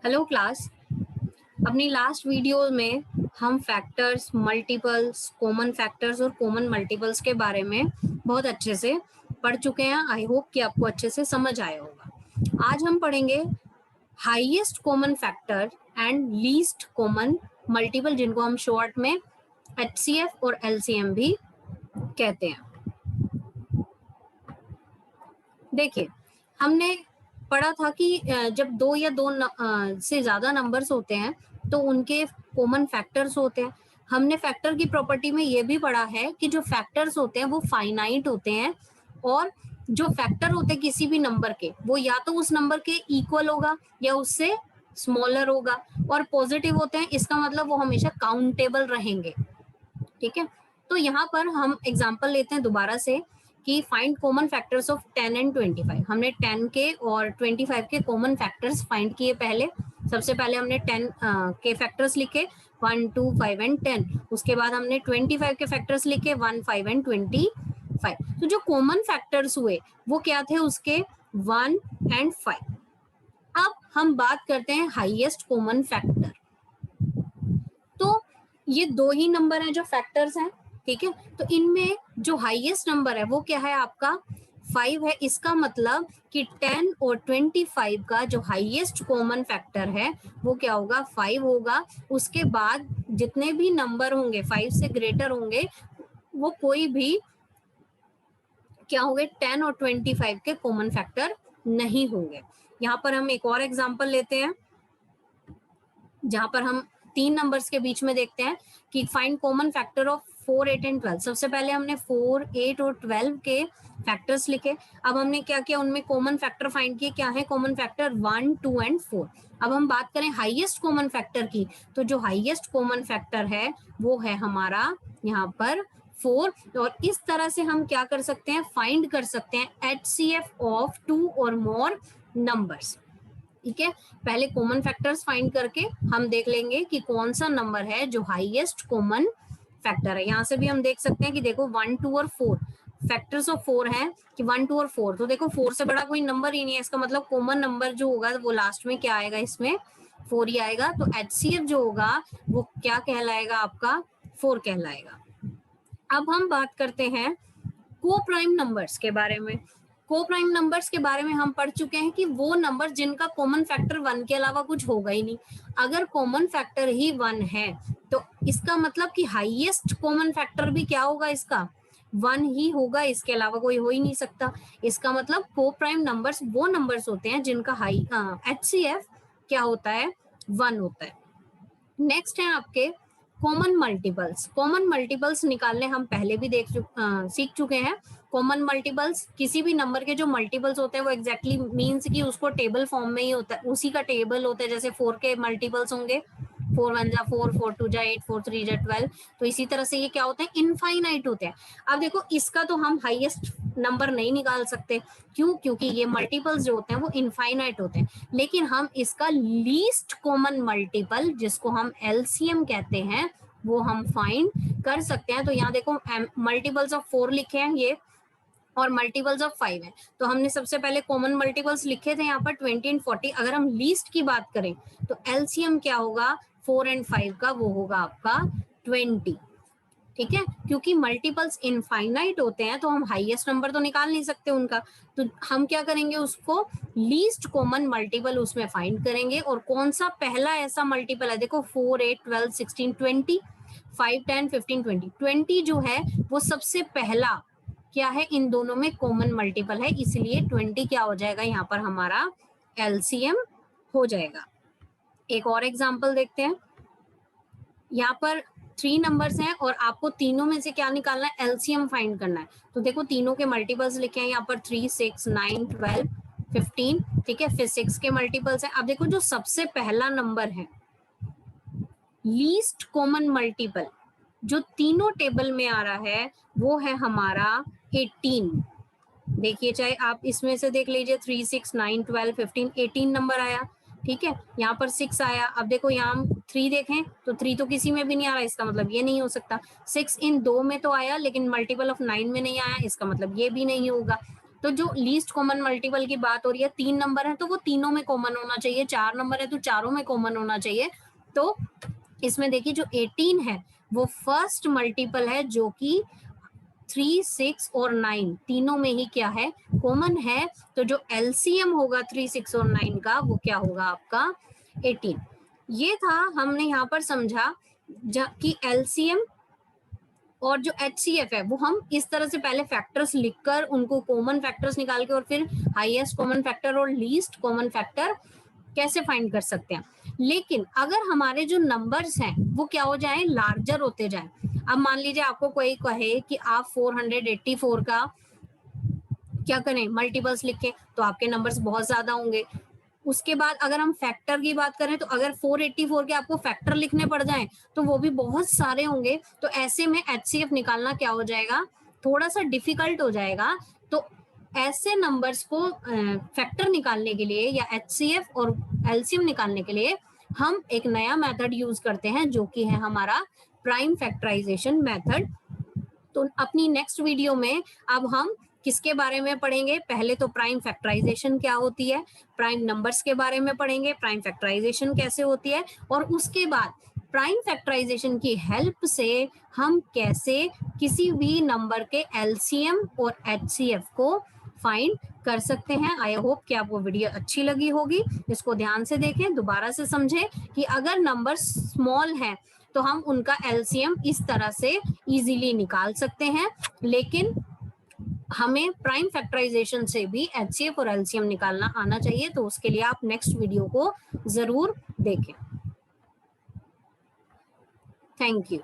Hello class. अपनी last video में हम फैक्टर्स, मल्टीपल्स, कॉमन फैक्टर्स और कॉमन मल्टीपल्स के बारे में बहुत अच्छे से पढ़ चुके हैं। आई होप कि आपको अच्छे से समझ आया होगा। आज हम पढ़ेंगे highest common factor and least common multiple, जिनको हम शॉर्ट में एचसीएफ और एलसीएम भी कहते हैं। देखिए, हमने पढ़ा था कि जब दो या दो से ज्यादा नंबर्स होते हैं तो उनके कॉमन फैक्टर्स होते हैं। हमने फैक्टर की प्रॉपर्टी में ये भी पढ़ा है कि जो फैक्टर्स होते हैं वो फाइनाइट होते हैं, और जो फैक्टर होते हैं किसी भी नंबर के, वो या तो उस नंबर के इक्वल होगा या उससे स्मॉलर होगा, और पॉजिटिव होते हैं, इसका मतलब वो हमेशा काउंटेबल रहेंगे। ठीक है, तो यहाँ पर हम एग्जांपल लेते हैं दोबारा से कि find common factors of 10 and 25। हमने 10 के और 25 के कॉमन फैक्टर्स फाइंड किए। पहले सबसे पहले हमने 10 के फैक्टर्स लिखे 1, 2, 5 एंड 10। उसके बाद हमने 25 के फैक्टर्स लिखे 1, 5 एंड 25। तो जो कॉमन फैक्टर्स हुए वो क्या थे उसके? 1 एंड 5। अब हम बात करते हैं हाईएस्ट कॉमन फैक्टर। तो ये दो ही नंबर हैं जो फैक्टर्स हैं। ठीक है, तो इनमें जो हाईएस्ट नंबर है वो क्या है? आपका 5 है। इसका मतलब कि 10 और 25 का जो हाईएस्ट कॉमन फैक्टर है वो क्या होगा? 5 होगा। उसके बाद जितने भी नंबर होंगे 5 से ग्रेटर होंगे वो कोई भी क्या होंगे? 10 और 25 के कॉमन फैक्टर नहीं होंगे। यहाँ पर हम एक और एग्जांपल लेते हैं जहां पर हम तीन नंबर्स के बीच में देखते हैं कि find common factor of 4, 8 and 12। सबसे पहले हमने 4, 8 और 12 के फैक्टर्स लिखे। अब हमने क्या किया? उनमें कॉमन फैक्टर फाइंड किए। क्या है कॉमन फैक्टर? 1, 2 एंड 4। अब हम बात करें हाईएस्ट कॉमन फैक्टर की, तो जो हाईएस्ट कॉमन फैक्टर है वो है हमारा यहाँ पर 4। और इस तरह से हम क्या कर सकते हैं? फाइंड कर सकते हैं एचसीएफ ऑफ 2 और मोर नंबर्स। ठीक है, पहले कॉमन फैक्टर्स फाइंड करके हम देख लेंगे कि कौन सा नंबर है जो हाईएस्ट कॉमन फैक्टर है। यहाँ से भी हम देख सकते हैं कि देखो 1, 2 और 4 फैक्टर्स ऑफ 4 हैं कि 1, 2 और 4। तो देखो 4 से बड़ा कोई नंबर ही नहीं है। इसका मतलब कॉमन नंबर जो होगा वो लास्ट में क्या आएगा? इसमें 4 ही आएगा। तो एचसीएफ जो होगा वो क्या कहलाएगा? आपका 4 कहलाएगा। अब हम बात करते हैं को प्राइम नंबर्स के बारे में। को प्राइम नंबर्स के बारे में हम पढ़ चुके हैं कि वो नंबर जिनका कॉमन फैक्टर 1 के अलावा कुछ होगा ही नहीं। अगर कॉमन फैक्टर ही 1 है तो इसका मतलब कि हाईएस्ट कॉमन फैक्टर भी क्या होगा? इसका 1 ही होगा, इसके अलावा कोई हो ही नहीं सकता। इसका मतलब को प्राइम नंबर्स वो नंबर्स होते हैं जिनका हाई एचसीएफ क्या होता है? 1 होता है। नेक्स्ट है आपके कॉमन मल्टीपल्स। कॉमन मल्टीपल्स निकालने हम पहले भी सीख चुके हैं। कॉमन मल्टीपल्स किसी भी नंबर के जो मल्टीपल्स होते हैं वो एग्जैक्टली मीन्स कि उसको टेबल फॉर्म में ही होता है, उसी का टेबल होता है। जैसे 4 के मल्टीपल्स होंगे 4 1 जा 4, 4 2 जा 8, 4 3 जा 12। तो इसी तरह से ये क्या होते हैं? इनफाइनाइट होते हैं। अब देखो इसका तो हम हाईएस्ट नंबर नहीं निकाल सकते। क्यों? क्योंकि ये मल्टीपल्स जो होते हैं वो इनफाइनाइट होते हैं। लेकिन हम इसका लीस्ट कॉमन मल्टीपल, जिसको हम एलसीएम कहते हैं, वो हम फाइंड कर सकते हैं। तो यहाँ देखो मल्टीपल्स ऑफ 4 लिखे हैं ये, और मल्टीपल्स ऑफ 5 है। तो हमने सबसे पहले कॉमन मल्टीपल्स लिखे थे यहाँ पर 20 एंड 40। अगर हम लीस्ट की बात करें तो एलसीएम क्या होगा 4 एंड 5 का? वो होगा आपका 20। ठीक है, क्योंकि मल्टीपल्स इनफाइनाइट होते हैं तो हम हाईएस्ट नंबर तो निकाल नहीं सकते उनका। तो हम क्या करेंगे? उसको लीस्ट कॉमन मल्टीपल उसमें फाइंड करेंगे। और कौन सा पहला ऐसा मल्टीपल है? देखो 4, 8, 12, 16, 20, 5, 10, 15, 20। 20 जो है वो सबसे पहला क्या है? इन दोनों में कॉमन मल्टीपल है, इसलिए 20 क्या हो जाएगा? यहाँ पर हमारा एलसीएम हो जाएगा। एक और एग्जांपल देखते हैं। यहाँ पर 3 नंबर्स हैं और आपको तीनों में से क्या निकालना है? एलसीएम फाइंड करना है। तो देखो तीनों के मल्टीपल्स लिखे हैं यहाँ पर 3, 6, 9, 12, 15। ठीक है, फिर 6 के मल्टीपल्स हैं। अब देखो जो सबसे पहला नंबर है लीस्ट कॉमन मल्टीपल जो तीनों टेबल में आ रहा है वो है हमारा 18। देखिए, चाहे आप इसमें से देख लीजिए 3, 6, 9, 12, 15, 18 नंबर आया। ठीक है, यहाँ पर 6 आया। अब देखो यहाँ हम 3 देखें तो 3 तो किसी में भी नहीं आ रहा, इसका मतलब ये नहीं हो सकता। 6 इन 2 में तो आया लेकिन मल्टीपल ऑफ 9 में नहीं आया, इसका मतलब ये भी नहीं होगा। तो जो लीस्ट कॉमन मल्टीपल की बात हो रही है, 3 नंबर है तो वो तीनों में कॉमन होना चाहिए, 4 नंबर है तो चारों में कॉमन होना चाहिए। तो इसमें देखिए जो 18 है वो फर्स्ट मल्टीपल है जो कि 3, 6 और 9 तीनों में ही क्या है, कॉमन है। तो जो एलसीएम होगा 3, 6 और 9 का वो क्या होगा आपका 18। ये था हमने यहाँ पर समझा कि एलसीएम और जो एचसीएफ है वो हम इस तरह से पहले फैक्टर्स लिखकर उनको कॉमन फैक्टर्स निकाल के और फिर हाईएस्ट कॉमन फैक्टर और लीस्ट कॉमन फैक्टर कैसे फाइंड कर सकते हैं। लेकिन अगर हमारे जो नंबर्स हैं वो क्या हो जाए, लार्जर होते जाए। अब मान लीजिए आपको कोई कहे कि आप 484 का क्या करें, मल्टीपल्स लिखें, तो आपके नंबर्स बहुत ज्यादा होंगे। उसके बाद अगर हम फैक्टर की बात करें तो अगर 484 के आपको फैक्टर लिखने पड़ जाएं तो वो भी बहुत सारे होंगे। तो ऐसे में एचसीएफ निकालना क्या हो जाएगा, थोड़ा सा डिफिकल्ट हो जाएगा। तो ऐसे नंबर्स को फैक्टर निकालने के लिए या एचसीएफ और एलसीएम निकालने के लिए हम एक नया मेथड यूज करते हैं जो कि है हमारा प्राइम फैक्टराइजेशन मेथड। तो अपनी नेक्स्ट वीडियो में अब हम किसके बारे में पढ़ेंगे, पहले तो प्राइम फैक्टराइजेशन क्या होती है, प्राइम नंबर्स के बारे में पढ़ेंगे, प्राइम फैक्टराइजेशन कैसे होती है, और उसके बाद प्राइम फैक्टराइजेशन की हेल्प से हम कैसे किसी भी नंबर के एलसीएम और एचसीएफ को फाइंड कर सकते हैं। आई होप कि आपको वीडियो अच्छी लगी होगी। इसको ध्यान से देखें, दोबारा से समझें कि अगर नंबर स्मॉल है तो हम उनका एलसीएम इस तरह से इजीली निकाल सकते हैं, लेकिन हमें प्राइम फैक्टराइजेशन से भी एचसीएफ और एलसीएम निकालना आना चाहिए। तो उसके लिए आप नेक्स्ट वीडियो को जरूर देखें। Thank you.